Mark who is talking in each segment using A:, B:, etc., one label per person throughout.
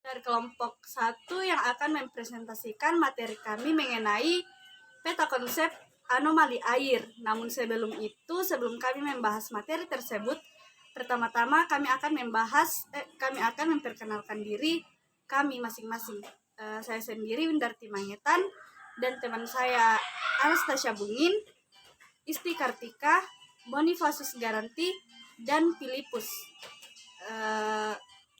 A: dari kelompok 1 yang akan mempresentasikan materi kami mengenai peta konsep anomali air. Namun sebelum kami membahas materi tersebut, pertama-tama kami akan memperkenalkan diri kami masing-masing. Saya sendiri Windarti Mangetan dan teman saya Anastasia Bungin, Isti Kartika, Bonifasus Garanti, dan Filipus.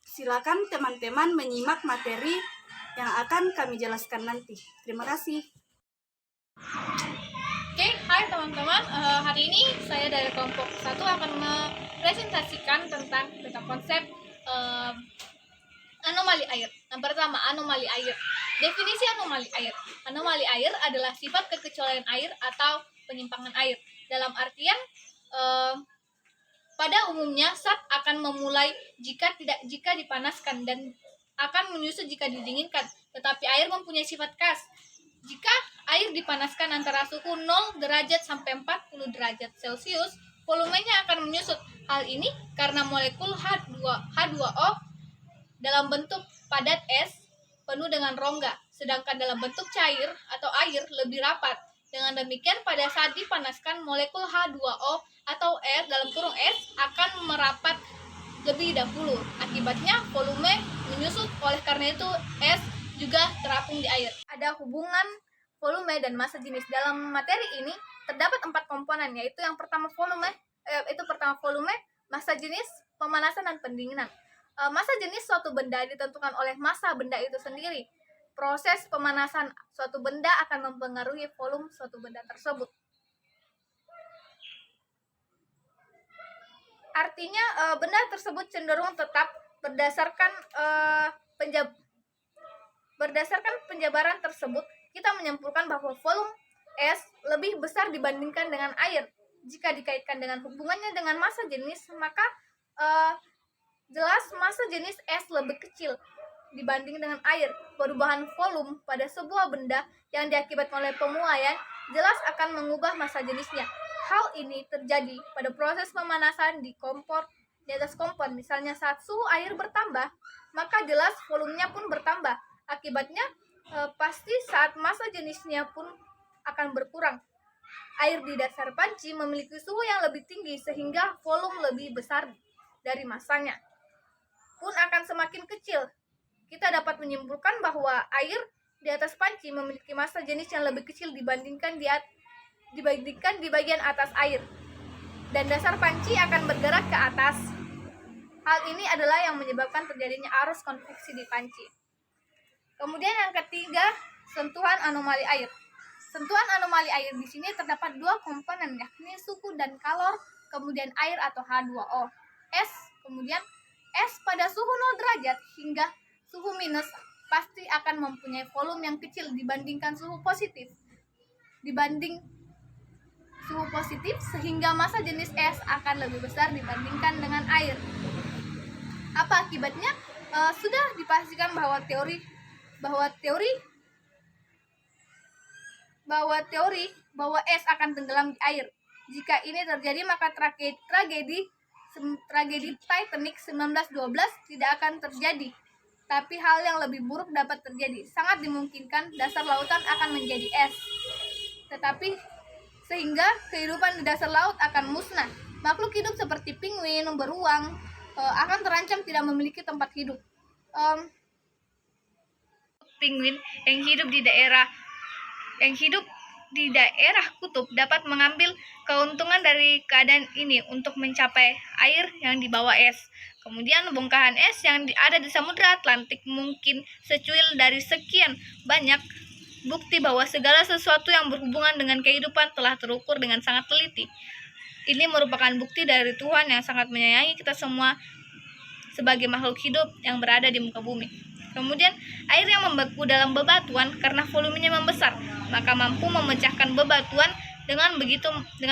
A: Silakan teman-teman menyimak materi yang akan kami jelaskan nanti. Terima kasih.
B: Oke, hai teman-teman. Hari ini saya dari kelompok 1 akan mempresentasikan tentang konsep anomali air. Yang pertama, anomali air. Definisi anomali air. Anomali air adalah sifat kekecualian air atau penyimpangan air. Dalam artian pada umumnya zat akan memulai jika dipanaskan dan akan menyusut jika didinginkan. Tetapi air mempunyai sifat khas. Jika air dipanaskan antara suhu 0 derajat sampai 40 derajat Celcius, volumenya akan menyusut. Hal ini karena molekul H2O dalam bentuk padat es penuh dengan rongga, sedangkan dalam bentuk cair atau air lebih rapat. Dengan demikian, pada saat dipanaskan, molekul H2O atau air dalam kurung es akan merapat lebih dahulu. Akibatnya, volume menyusut. Oleh karena itu, es juga terapung di air. Ada hubungan volume dan massa jenis. Dalam materi ini terdapat 4 komponen, yaitu yang pertama volume, massa jenis, pemanasan dan pendinginan. Massa jenis suatu benda ditentukan oleh massa benda itu sendiri. Proses pemanasan suatu benda akan mempengaruhi volume suatu benda tersebut. Artinya benda tersebut cenderung tetap berdasarkan penjabaran tersebut, kita menyimpulkan bahwa volume es lebih besar dibandingkan dengan air. Jika dikaitkan dengan hubungannya dengan massa jenis, maka jelas massa jenis es lebih kecil dibanding dengan air. Perubahan volume pada sebuah benda yang diakibatkan oleh pemuaian jelas akan mengubah massa jenisnya. Hal ini terjadi pada proses pemanasan di atas kompor. Misalnya saat suhu air bertambah, maka jelas volumenya pun bertambah. Akibatnya pasti saat massa jenisnya pun akan berkurang. Air di dasar panci memiliki suhu yang lebih tinggi sehingga volume lebih besar dari massanya pun akan semakin kecil. Kita dapat menyimpulkan bahwa air di atas panci memiliki massa jenis yang lebih kecil dibandingkan di bagian atas air, dan dasar panci akan bergerak ke atas. Hal ini adalah yang menyebabkan terjadinya arus konveksi di panci. Kemudian yang ketiga, sentuhan anomali air. Sentuhan anomali air di sini terdapat 2 komponen, yakni suhu dan kalor, kemudian air atau H2O. Kemudian es pada suhu 0 derajat hingga suhu minus pasti akan mempunyai volume yang kecil dibandingkan suhu positif. Sehingga massa jenis es akan lebih besar dibandingkan dengan air. Apa akibatnya? Sudah dipastikan bahwa es akan tenggelam di air. Jika ini terjadi, maka tragedi Titanic 1912 tidak akan terjadi. Tapi hal yang lebih buruk dapat terjadi. Sangat dimungkinkan dasar lautan akan menjadi es. Sehingga kehidupan di dasar laut akan musnah. Makhluk hidup seperti penguin, beruang akan terancam tidak memiliki tempat hidup. Penguin yang hidup di daerah kutub dapat mengambil keuntungan dari keadaan ini untuk mencapai air yang di bawah es. Kemudian bongkahan es yang ada di Samudra Atlantik mungkin secuil dari sekian banyak bukti bahwa segala sesuatu yang berhubungan dengan kehidupan telah terukur dengan sangat teliti. Ini merupakan bukti dari Tuhan yang sangat menyayangi kita semua sebagai makhluk hidup yang berada di muka bumi. Kemudian air yang membeku dalam bebatuan karena volumenya membesar, maka mampu memecahkan bebatuan. Dengan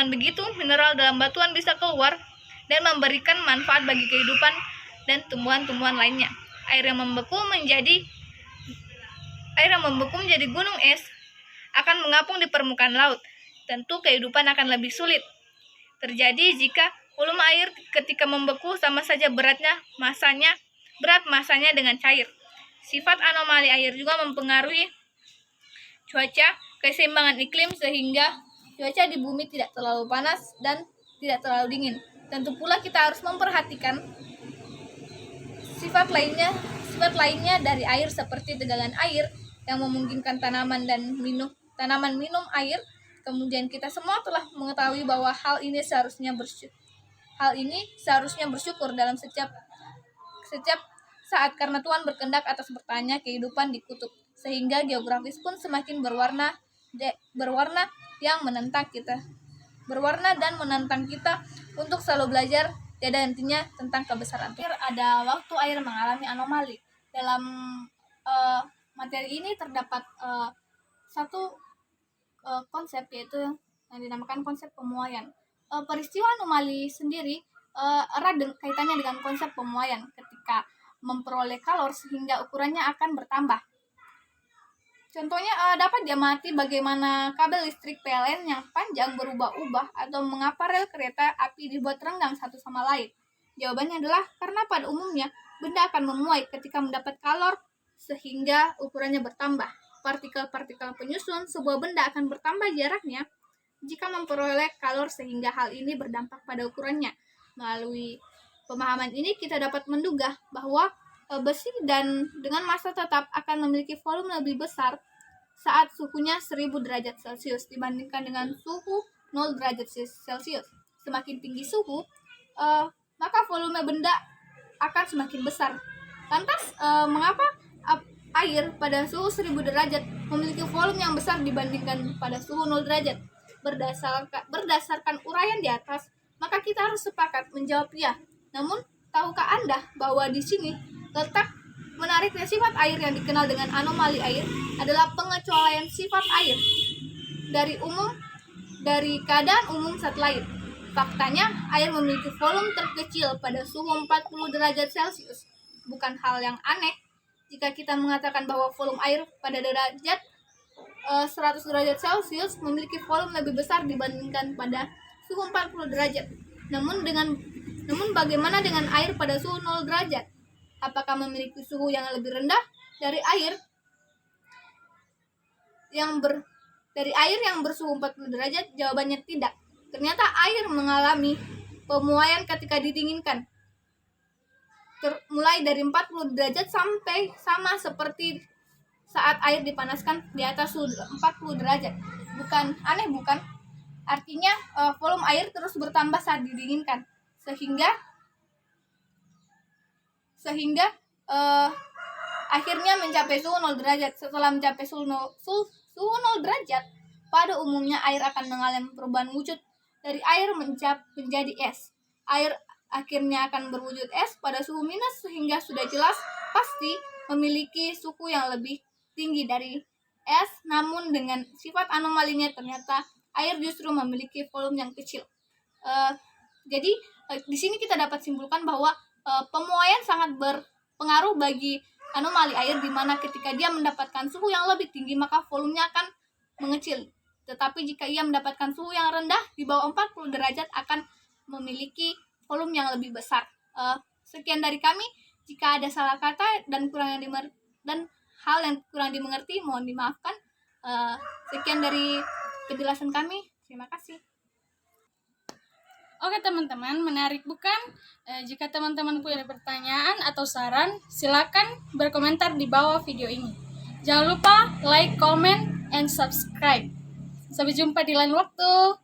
B: begitu mineral dalam batuan bisa keluar dan memberikan manfaat bagi kehidupan dan tumbuhan-tumbuhan lainnya. Air yang membeku menjadi gunung es akan mengapung di permukaan laut. Tentu kehidupan akan lebih sulit terjadi jika volume air ketika membeku sama saja berat masanya dengan cair. Sifat anomali air juga mempengaruhi cuaca, keseimbangan iklim sehingga cuaca di bumi tidak terlalu panas dan tidak terlalu dingin. Tentu pula kita harus memperhatikan sifat lainnya dari air seperti tegangan air yang memungkinkan tanaman minum air. Kemudian kita semua telah mengetahui bahwa hal ini seharusnya bersyukur dalam setiap saat karena Tuhan berkehendak atas bertanya kehidupan di kutub, sehingga geografis pun semakin berwarna dan menantang kita untuk selalu belajar tiada hentinya tentang kebesaran Tuhan. Ada waktu air mengalami anomali. Dalam materi ini terdapat satu konsep, yaitu yang dinamakan konsep pemuaian. Peristiwa anomali sendiri erat kaitannya dengan konsep pemuaian ketika memperoleh kalor sehingga ukurannya akan bertambah. Contohnya dapat diamati bagaimana kabel listrik PLN yang panjang berubah-ubah atau mengapa rel kereta api dibuat renggang satu sama lain. Jawabannya adalah karena pada umumnya benda akan memuai ketika mendapat kalor sehingga ukurannya bertambah. Partikel-partikel penyusun sebuah benda akan bertambah jaraknya jika memperoleh kalor sehingga hal ini berdampak pada ukurannya. Melalui pemahaman ini kita dapat menduga bahwa besi dengan massa tetap akan memiliki volume lebih besar saat suhunya 1000 derajat Celcius dibandingkan dengan suhu 0 derajat Celcius. Semakin tinggi suhu, maka volume benda akan semakin besar. Lantas, mengapa air pada suhu 1000 derajat memiliki volume yang besar dibandingkan pada suhu 0 derajat? Berdasarkan uraian di atas, maka kita harus sepakat menjawab ya. Namun, tahukah Anda bahwa di sini letak menariknya sifat air yang dikenal dengan anomali air adalah pengecualian sifat air dari keadaan umum saat lain. Faktanya, air memiliki volume terkecil pada suhu 40 derajat Celcius. Bukan hal yang aneh jika kita mengatakan bahwa volume air pada derajat 100 derajat Celcius memiliki volume lebih besar dibandingkan pada suhu 40 derajat. Namun bagaimana dengan air pada suhu 0 derajat? Apakah memiliki suhu yang lebih rendah dari air yang bersuhu 40 derajat? Jawabannya tidak. Ternyata air mengalami pemuaian ketika didinginkan. Mulai dari 40 derajat sampai sama seperti saat air dipanaskan di atas suhu 40 derajat. Aneh bukan? Artinya volume air terus bertambah saat didinginkan sehingga akhirnya mencapai suhu 0 derajat. Setelah mencapai suhu 0 derajat, pada umumnya air akan mengalami perubahan wujud dari air menjadi es. Air akhirnya akan berwujud es pada suhu minus sehingga sudah jelas pasti memiliki suhu yang lebih tinggi dari es. Namun dengan sifat anomalinya ternyata air justru memiliki volume yang kecil. Jadi di sini kita dapat simpulkan bahwa pemuaian sangat berpengaruh bagi anomali air, di mana ketika dia mendapatkan suhu yang lebih tinggi maka volumenya akan mengecil. Tetapi jika ia mendapatkan suhu yang rendah di bawah 40 derajat akan memiliki volume yang lebih besar. Sekian dari kami. Jika ada salah kata dan hal yang kurang dimengerti, mohon dimaafkan. Sekian dari penjelasan kami. Terima kasih.
A: Oke teman-teman, menarik bukan? Jika teman-teman punya pertanyaan atau saran, silakan berkomentar di bawah video ini. Jangan lupa like, comment, and subscribe. Sampai jumpa di lain waktu.